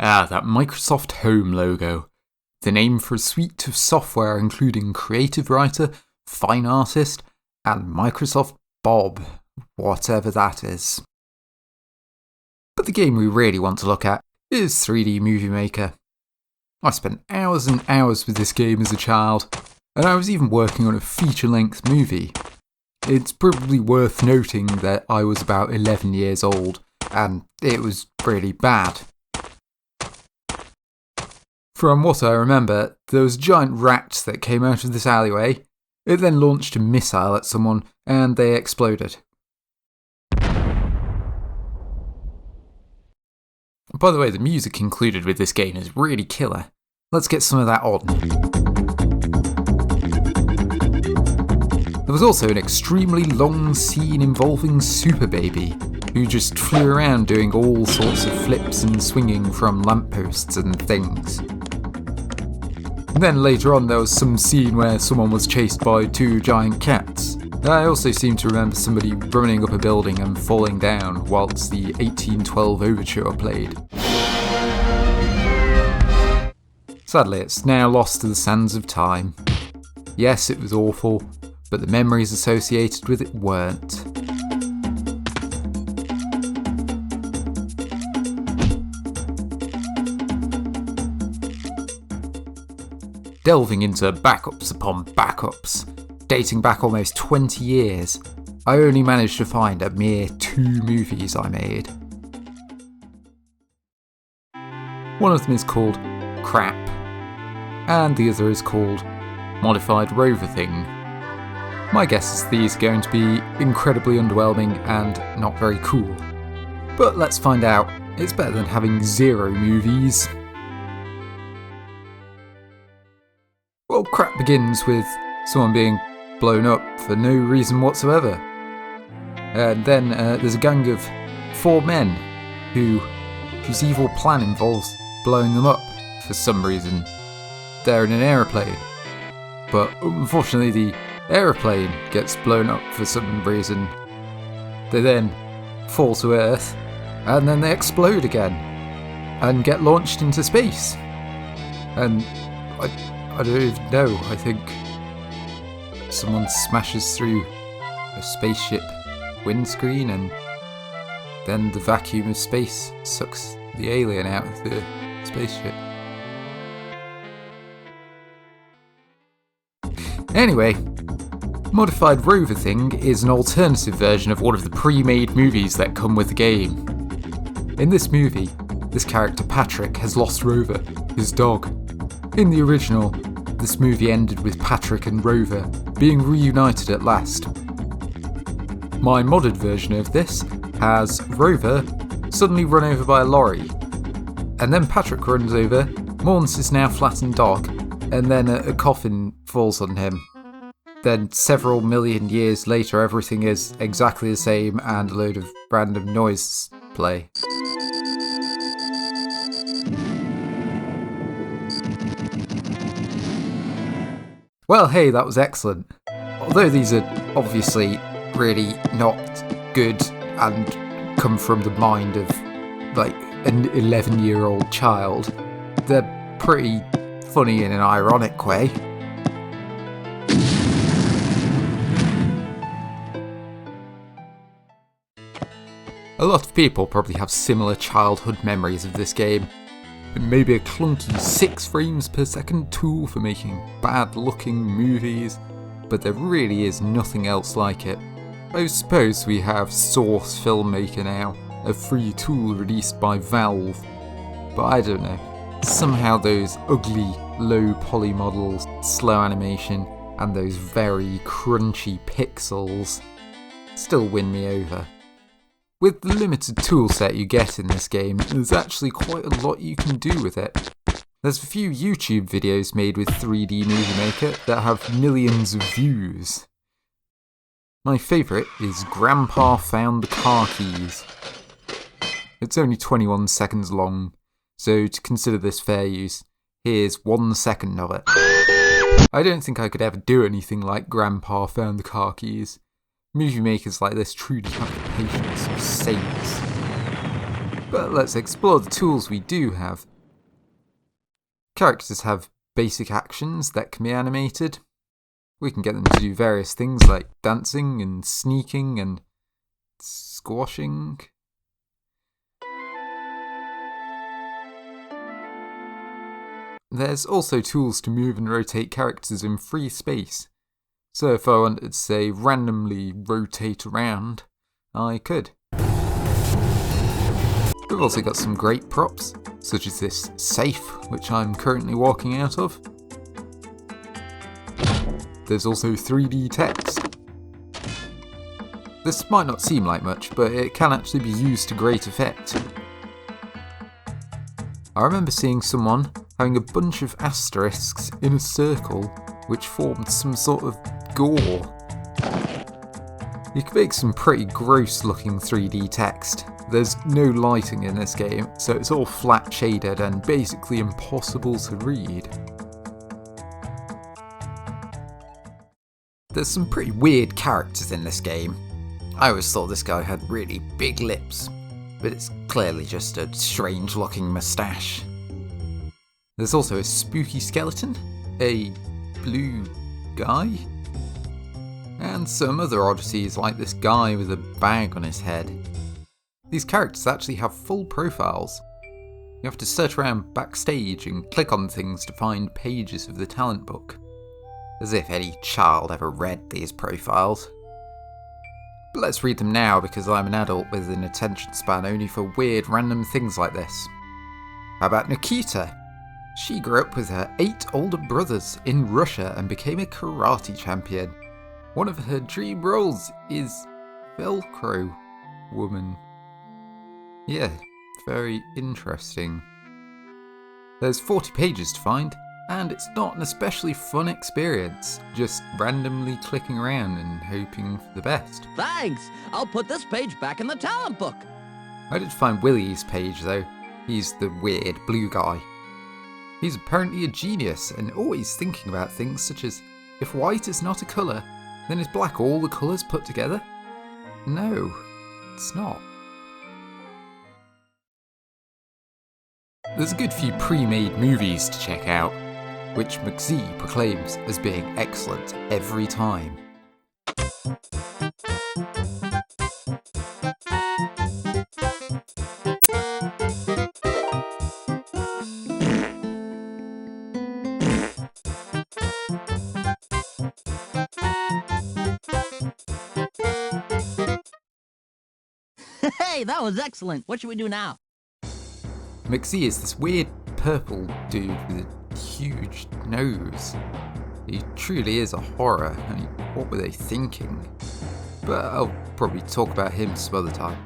Ah, that Microsoft Home logo. The name for a suite of software including Creative Writer, Fine Artist, and Microsoft Bob, whatever that is. But the game we really want to look at is 3D Movie Maker. I spent hours and hours with this game as a child, and I was even working on a feature-length movie. It's probably worth noting that I was about 11 years old, and it was really bad. From what I remember, there was a giant rat that came out of this alleyway. It then launched a missile at someone, and they exploded. By the way, the music included with this game is really killer. Let's get some of that on. There was also an extremely long scene involving Super Baby, who just flew around doing all sorts of flips and swinging from lampposts and things. And then later on there was some scene where someone was chased by two giant cats. I also seem to remember somebody running up a building and falling down whilst the 1812 Overture played. Sadly, it's now lost to the sands of time. Yes, it was awful, but the memories associated with it weren't. Delving into backups upon backups, dating back almost 20 years, I only managed to find a mere 2 movies I made. One of them is called Crap, and the other is called Modified Rover Thing. My guess is these are going to be incredibly underwhelming and not very cool. But let's find out. It's better than having 0 movies. Well, Crap begins with someone being blown up for no reason whatsoever. And then there's a gang of 4 men whose evil plan involves blowing them up for some reason. They're in an aeroplane, but unfortunately the aeroplane gets blown up for some reason. They then fall to Earth, and then they explode again, and get launched into space. And I don't even know, I think someone smashes through a spaceship windscreen and then the vacuum of space sucks the alien out of the spaceship. Anyway, Modified Rover Thing is an alternative version of one of the pre-made movies that come with the game. In this movie, this character Patrick has lost Rover, his dog. In the original, this movie ended with Patrick and Rover being reunited at last. My modded version of this has Rover suddenly run over by a lorry, and then Patrick runs over, mourns his now flattened dog, and then a coffin falls on him. Then several million years later everything is exactly the same and a load of random noises play. Well, hey, that was excellent. Although these are obviously really not good and come from the mind of like an 11-year-old child, they're pretty funny in an ironic way. A lot of people probably have similar childhood memories of this game. It may be a clunky 6 frames per second tool for making bad looking movies, but there really is nothing else like it. I suppose we have Source Filmmaker now, a free tool released by Valve, but I don't know. Somehow those ugly, low poly models, slow animation, and those very crunchy pixels still win me over. With the limited toolset you get in this game, there's actually quite a lot you can do with it. There's a few YouTube videos made with 3D Movie Maker that have millions of views. My favourite is Grandpa Found the Car Keys. It's only 21 seconds long, so to consider this fair use, here's 1 second of it. I don't think I could ever do anything like Grandpa Found the Car Keys. Movie makers like this truly have the patience of saints. But let's explore the tools we do have. Characters have basic actions that can be animated. We can get them to do various things like dancing and sneaking and squashing. There's also tools to move and rotate characters in free space. So if I wanted to, say, randomly rotate around, I could. We've also got some great props, such as this safe, which I'm currently walking out of. There's also 3D text. This might not seem like much, but it can actually be used to great effect. I remember seeing someone having a bunch of asterisks in a circle which formed some sort of gore. You can make some pretty gross looking 3D text. There's no lighting in this game, so it's all flat shaded and basically impossible to read. There's some pretty weird characters in this game. I always thought this guy had really big lips, but it's clearly just a strange looking moustache. There's also a spooky skeleton, a blue guy, and some other oddities like this guy with a bag on his head. These characters actually have full profiles. You have to search around Backstage and click on things to find pages of the talent book. As if any child ever read these profiles. But let's read them now because I'm an adult with an attention span only for weird random things like this. How about Nikita? She grew up with her 8 older brothers in Russia and became a karate champion. One of her dream roles is Velcro woman. Yeah, very interesting. There's 40 pages to find, and it's not an especially fun experience, just randomly clicking around and hoping for the best. Thanks! I'll put this page back in the talent book. I did find Willie's page though. He's the weird blue guy. He's apparently a genius and always thinking about things such as, if white is not a colour, then is black all the colours put together? No, it's not. There's a good few pre-made movies to check out, which McZ proclaims as being excellent every time. Hey, that was excellent. What should we do now? McZ is this weird purple dude with a huge nose. He truly is a horror. I mean, what were they thinking? But I'll probably talk about him some other time.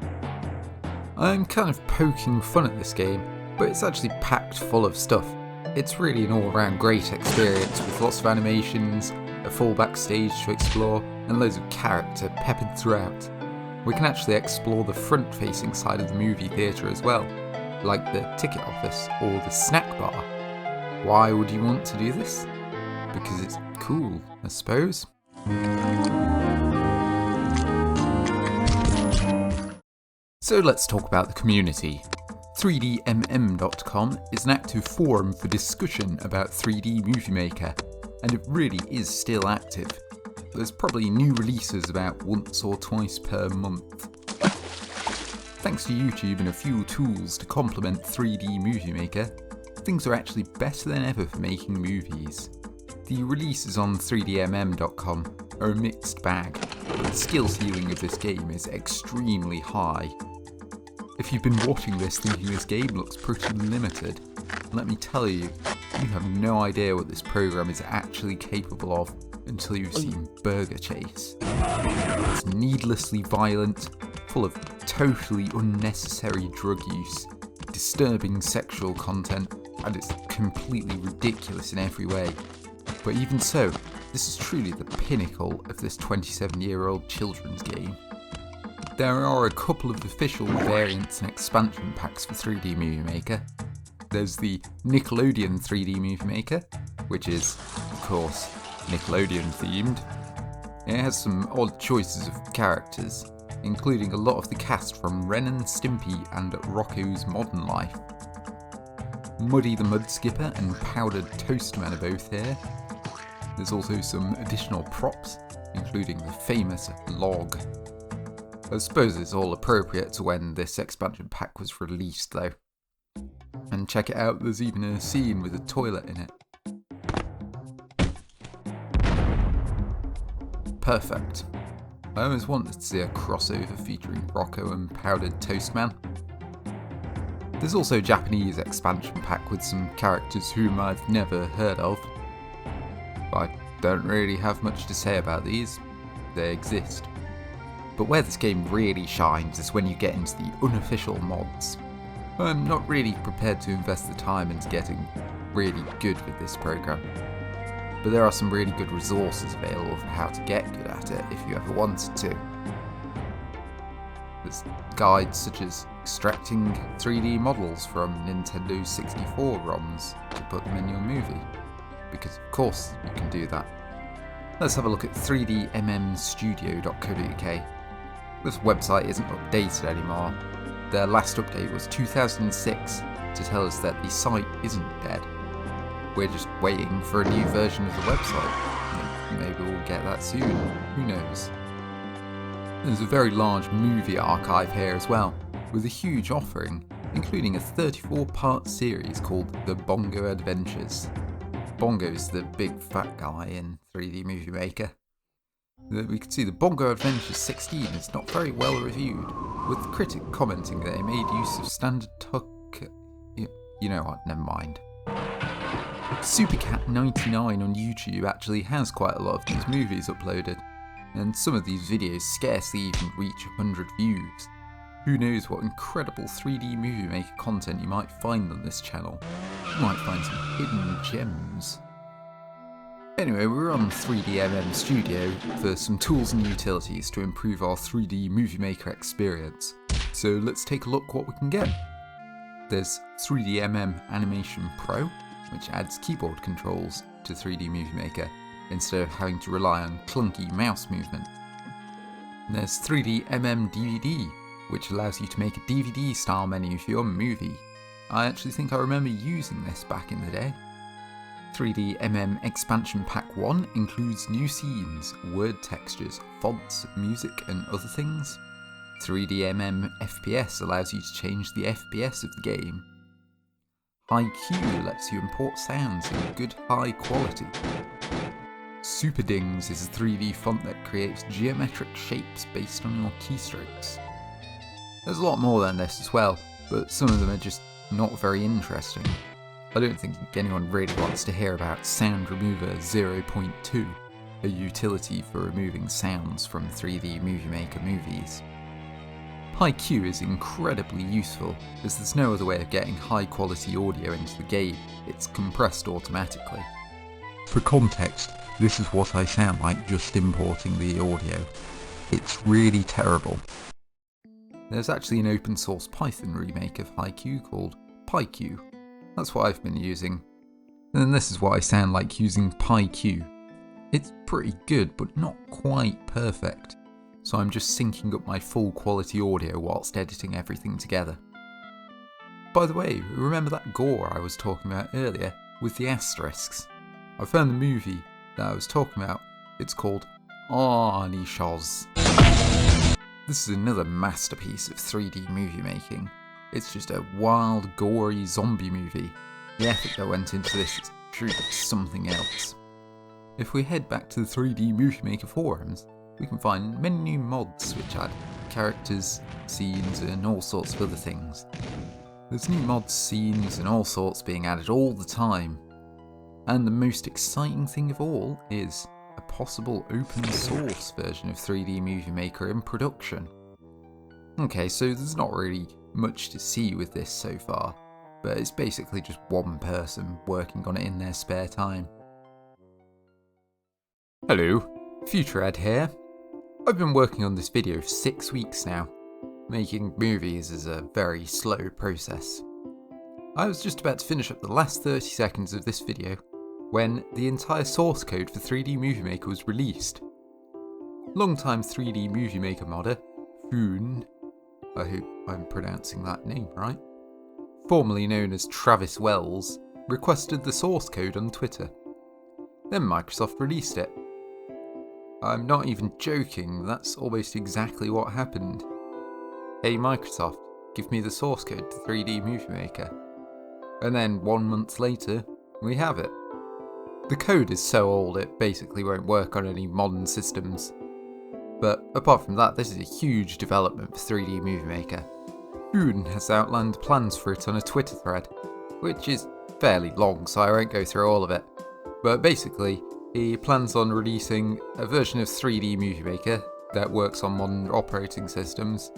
I'm kind of poking fun at this game, but it's actually packed full of stuff. It's really an all-around great experience with lots of animations, a full backstage to explore, and loads of character peppered throughout. We can actually explore the front-facing side of the movie theatre as well, like the ticket office or the snack bar. Why would you want to do this? Because it's cool, I suppose. So let's talk about the community. 3dmm.com is an active forum for discussion about 3D Movie Maker, and it really is still active. There's probably new releases about once or twice per month. Thanks to YouTube and a few tools to complement 3D Movie Maker, things are actually better than ever for making movies. The releases on 3dmm.com are a mixed bag, but the skill ceiling of this game is extremely high. If you've been watching this thinking this game looks pretty limited, let me tell you, you have no idea what this program is actually capable of until you've seen Burger Chase. It's needlessly violent, full of totally unnecessary drug use, disturbing sexual content, and it's completely ridiculous in every way. But even so, this is truly the pinnacle of this 27-year-old children's game. There are a couple of official variants and expansion packs for 3D Movie Maker. There's the Nickelodeon 3D Movie Maker, which is, of course, Nickelodeon themed. It has some odd choices of characters, including a lot of the cast from Ren and Stimpy and Rocco's Modern Life. Muddy the Mud Skipper and Powdered Toast Man are both here. There's also some additional props, including the famous log. I suppose it's all appropriate to when this expansion pack was released though. And check it out, there's even a scene with a toilet in it. Perfect. I always wanted to see a crossover featuring Rocco and Powdered Toast Man. There's also a Japanese expansion pack with some characters whom I've never heard of. I don't really have much to say about these, they exist. But where this game really shines is when you get into the unofficial mods. I'm not really prepared to invest the time into getting really good with this program, but there are some really good resources available for how to get good at it if you ever wanted to. There's guides such as extracting 3D models from Nintendo 64 ROMs to put them in your movie, because of course you can do that. Let's have a look at 3dmmstudio.co.uk. This website isn't updated anymore. Their last update was 2006 to tell us that the site isn't dead. We're just waiting for a new version of the website. Maybe we'll get that soon, who knows. There's a very large movie archive here as well, with a huge offering, including a 34-part series called The Bongo Adventures. Bongo's the big fat guy in 3D Movie Maker. We can see the Bongo Adventures 16 is not very well reviewed, with the critic commenting that it made use of standard you know what, never mind. Supercat99 on YouTube actually has quite a lot of these movies uploaded, and some of these videos scarcely even reach 100 views. Who knows what incredible 3D Movie Maker content you might find on this channel. You might find some hidden gems. Anyway, we're on 3dmm Studio for some tools and utilities to improve our 3D Movie Maker experience. So let's take a look what we can get. There's 3dmm Animation Pro, which adds keyboard controls to 3D Movie Maker instead of having to rely on clunky mouse movement. And there's 3dmm DVD, which allows you to make a DVD style menu for your movie. I actually think I remember using this back in the day. 3dmm Expansion Pack 1 includes new scenes, word textures, fonts, music and other things. 3dmm FPS allows you to change the FPS of the game. ICK lets you import sounds in good high quality. Superdings is a 3D font that creates geometric shapes based on your keystrokes. There's a lot more than this as well, but some of them are just not very interesting. I don't think anyone really wants to hear about Sound Remover 0.2, a utility for removing sounds from 3D Movie Maker movies. ICK is incredibly useful, as there's no other way of getting high quality audio into the game, it's compressed automatically. For context, this is what I sound like just importing the audio. It's really terrible. There's actually an open source Python remake of ICK called PyQ. That's what I've been using. And this is what I sound like using PyQ. It's pretty good, but not quite perfect. So I'm just syncing up my full quality audio whilst editing everything together. By the way, remember that gore I was talking about earlier with the asterisks? I found the movie that I was talking about. It's called Arnishoz. This is another masterpiece of 3D movie making. It's just a wild, gory zombie movie. The effort that went into this is truly something else. If we head back to the 3D Movie Maker forums, we can find many new mods which add characters, scenes and all sorts of other things. There's new mods, scenes and all sorts being added all the time. And the most exciting thing of all is a possible open source version of 3D Movie Maker in production. Okay, so there's not really much to see with this so far, but it's basically just one person working on it in their spare time. Hello, Future Ed here. I've been working on this video for 6 weeks now. Making movies is a very slow process. I was just about to finish up the last 30 seconds of this video when the entire source code for 3D Movie Maker was released. Longtime 3D Movie Maker modder, Foon, I hope I'm pronouncing that name right, formerly known as Travis Wells, requested the source code on Twitter. Then Microsoft released it. I'm not even joking, that's almost exactly what happened. Hey Microsoft, give me the source code to 3D Movie Maker. And then 1 month later, we have it. The code is so old it basically won't work on any modern systems. But apart from that, this is a huge development for 3D Movie Maker. Foon has outlined plans for it on a Twitter thread, which is fairly long so I won't go through all of it. But basically, he plans on releasing a version of 3D Movie Maker that works on modern operating systems,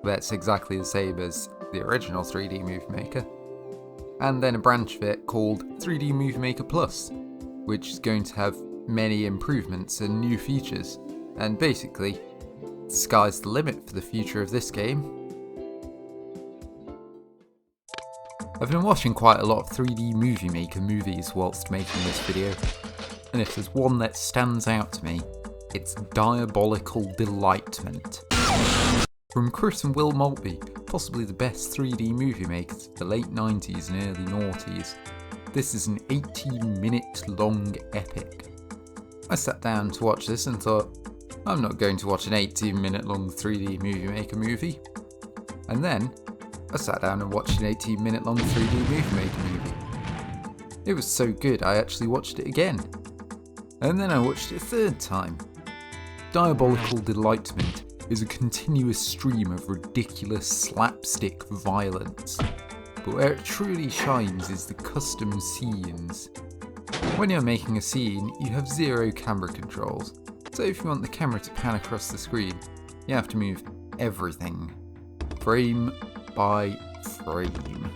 that's exactly the same as the original 3D Movie Maker, and then a branch of it called 3D Movie Maker Plus, which is going to have many improvements and new features, and basically, the sky's the limit for the future of this game. I've been watching quite a lot of 3D Movie Maker movies whilst making this video, and if there's one that stands out to me, it's Diabolical Delightment. From Chris and Will Maltby, possibly the best 3D movie makers of the late 90s and early noughties, this is an 18-minute long epic. I sat down to watch this and thought, I'm not going to watch an 18-minute long 3D Movie Maker movie. And then, I sat down and watched an 18-minute long 3D Movie Maker movie. It was so good I actually watched it again. And then I watched it a third time. Diabolical Delightment is a continuous stream of ridiculous slapstick violence, but where it truly shines is the custom scenes. When you're making a scene, you have 0 camera controls, so if you want the camera to pan across the screen, you have to move everything, frame by frame.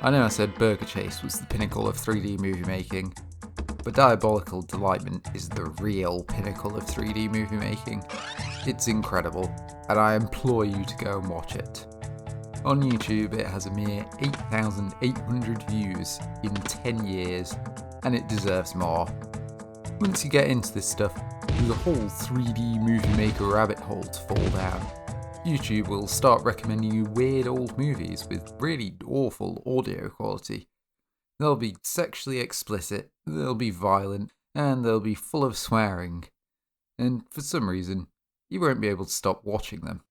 I know I said Burger Chase was the pinnacle of 3D movie making, but Diabolical Delightment is the real pinnacle of 3D movie making. It's incredible, and I implore you to go and watch it. On YouTube it has a mere 8,800 views in 10 years, and it deserves more. Once you get into this stuff, there's a whole 3D movie maker rabbit hole to fall down. YouTube will start recommending you weird old movies with really awful audio quality. They'll be sexually explicit, they'll be violent, and they'll be full of swearing. And for some reason, you won't be able to stop watching them.